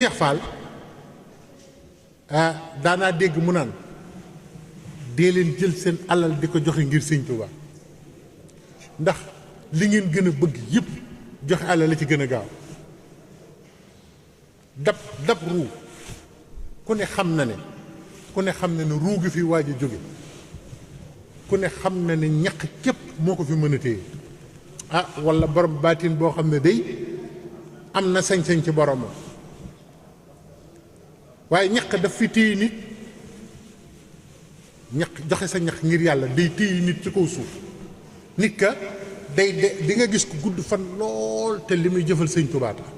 Cheikh Fall daanaa dégg mu naan dee leen jël seen alal di ko joxe ngir sëñ Tuubaa ndax li ngeen gën a bëgg yëpp joxe alal la ci gën a gaaw dab ruu ku ne xam na ne ruu gi fi waaj a jóge ku ne xam na ne ñaq képp moo ko fi mën a téye walla borom baatin boo xam ne day am na sañ-sañ ci boromam waaye ñaq daf fi téye nit ñaq joxe sa ñaq ngir yàlla day téye nit ci kaw suuf nit ka day di nga gis ko gudd fan lool te li muy jëfal sëñ Tuubaa tax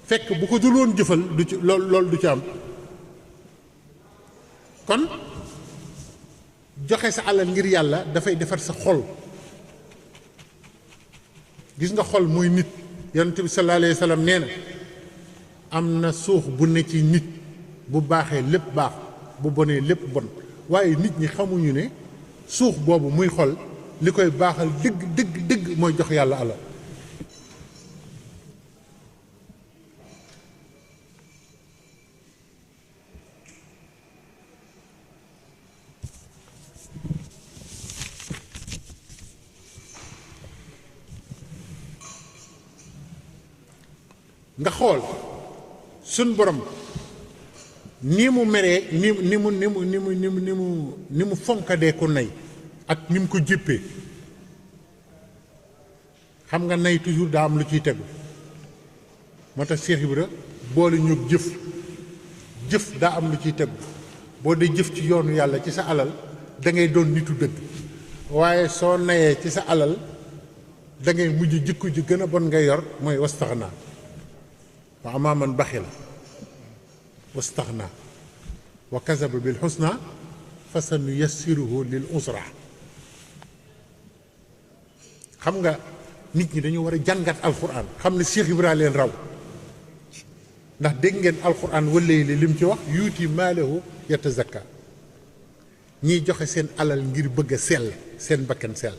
fekk bu ko dul woon jëfal du ci lool du ci am kon joxe sa alal ngir yàlla dafay defar sa xol gis nga xol mooy nit yonent bi sallallahu alayhi wa sallam nee na am na suux bu ne ci nit bu baaxee lépp baax bu bonee lépp bon waaye nit ñi xamuñu ne suux boobu muy xol li koy baaxal dëgg mooy jox yàlla alal nga xool suñ borom ni mu meree ni mu fonkadee ko nay ak ni mu ko jéppee xam nga nay toujours daa am lu ciy tegu moo tax Cheikh Ibra boole ñoog jëf daa am lu ciy tegu boo dee jëf ci yoonu yàlla ci sa alal da ngay doon nitu dëgg waaye soo nayee ci sa alal da ngay mujj jikko ji gën a bon ngay yor mooy wastaxnaa wa ammaa man baxila wastaxnaa wa kazaba bil xusna fa sanuyassiruhu lil usra xam nga nit ñi dañu war a jàngat alquran xam ne Cheikh Ibra leen raw ndax dégg ngeen alquran walayli lim ci wax yuuti maalahu yatazakka ñiy joxe seen alal ngir bëgg a sell seen bakkan sell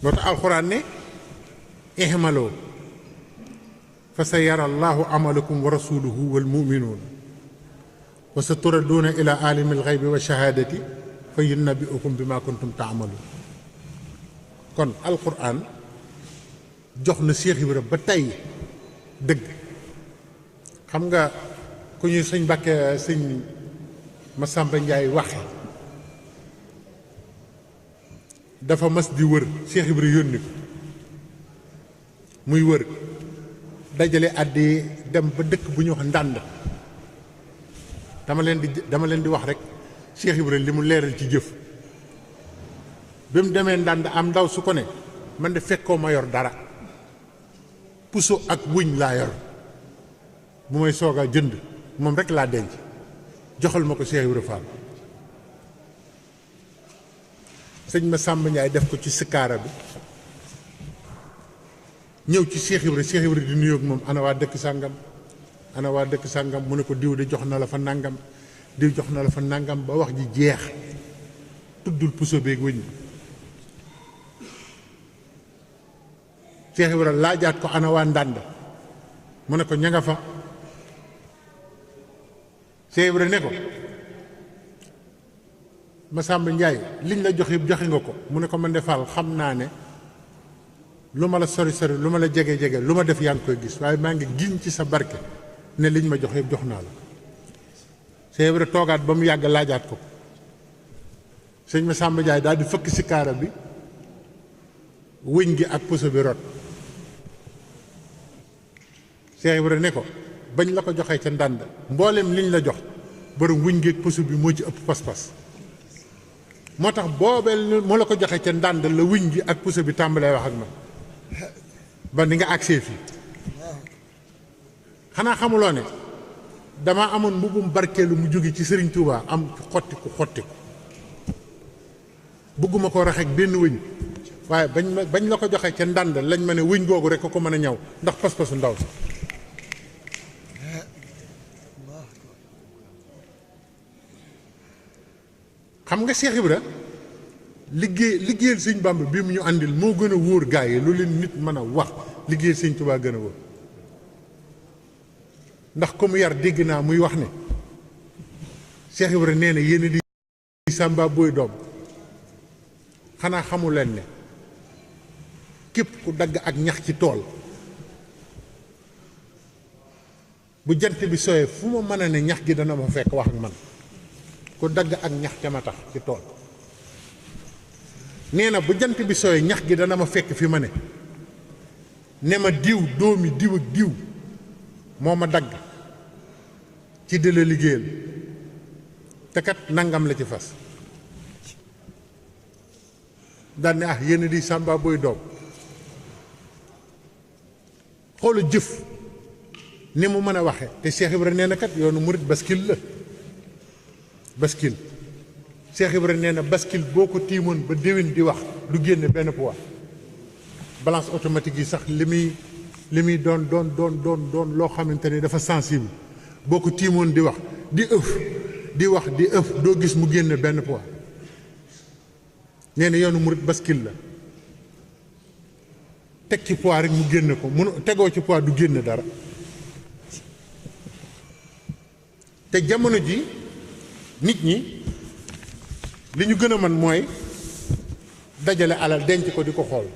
moo tax alxuraan ne ihmaloo fa sa yara allahu amalakum wa rasuluhu wal muminuun wa sa turadduuna ila alimi alxaybi wa shahaadati fa yunabbiukum bi ma kuntum taamaluun kon alxuraan jox na Cheikh Ibra ba tey dëgg xam nga ku ñuy sëñ Mbàkke sëñ Masamba Njaay waxe dafa mas di wër Cheikh Ibra yónni ko muy wër dajale àddi dem ba dëkk bu ñuy wax ndànd dama leen di wax rek Cheikh Ibra li mu leeral ci jëf bi mu demee ndànd am ndaw su ko ne man de fekkoo ma yor dara puso ak wuñ laa yor bu may soog a jënd moom rek laa denc joxal ma ko Cheikh Ibra Fall sëñ Masamba Njaay def ko ci sikaara bi ñëw ci Cheikh Ibra di nuyoog moom ana waa dëkk sàngam mu ne ko diw de jox na la fa nàngam diw jox na la fa nàngam ba wax ji jeex tuddul puso beeg wëñ Cheikh Ibra laajaat ko ana waa ndànd mu ne ko ña nga fa Cheikh Ibra ne ko Masamba Njaay liñ la jox yëpp joxe nga ko mu ne ko man de Fall xam naa ne lu ma la sori lu ma la jege lu ma def yaa ngi koy gis waaye maa ngi giñ ci sa barke ne liñ ma jox yëpp jox naa la Cheikh Ibra toogaat ba mu yàgg laajaat ko sëñ Masamba Njaay daal di fëkk si kaara bi wëñ gi ak puso bi rot Cheikh Ibra ne ko bañ la ko joxee ca ndànd mboolem liñ la jox borom wëñ gi ak puso bi moo ci ëpp pas-pas moo tax boobeel moo la ko joxe ca ndànd la wuñ gi ak puso bi tàmbalee wax ak man ba ni nga agsee fii xanaa xamuloo ne damaa amoon mbubum barkeelu mu jóge ci Serigne Touba am xottiku bëgguma ko rax ak benn wëñ waaye bañ la ko joxe ca ndànd lañ ma ne wëñ googu rek ko mën a ñaw ndax pas-pasu ndaw si xam nga Cheikh Ibra liggéeyal sëñ Bamba bi mu ñu àndil moo gën a wóor gaa yi lu leen nit mën a wax liggéeyal sëñ Tuubaa gën a wóor ndax ko mu yar dégg naa muy wax ne Cheikh Ibra nee na yéen di Samba Boy doom xanaa xamu leen ne képp ku dagg ak ñax ci tool bu jant bi sooyee fu ma mën a ne ñax gi dana ma fekk wax ak man ku dagg ak ñax ca ma tax ci tool nee na bu jant bi sooyee ñax gi dana ma fekk fi ma ne ma diw doomi diw ak diw moo ma dagg ci di la liggéeyal te kat nangam la ci fas daan ne ah yéen di Samba Boy doom xoola jëf ni mu mën a waxe te Cheikh Ibra nee na kat yoonu murit baskil la baskil Cheikh Ibra nee na baskil boo ko tiimoon ba déwén di wax du génne benn poids balance automatique yi sax li muy doon loo xamante ni dafa sensible boo ko tiimoon di wax di ëf doo gis mu génne benn poids nee na yoonu murit baskil la teg ci poids rek mu génne ko mun tegoo ci poids du génne dara te jamono ji nit ñi li ñu gën a mën mooy dajale alal denc ko di ko xool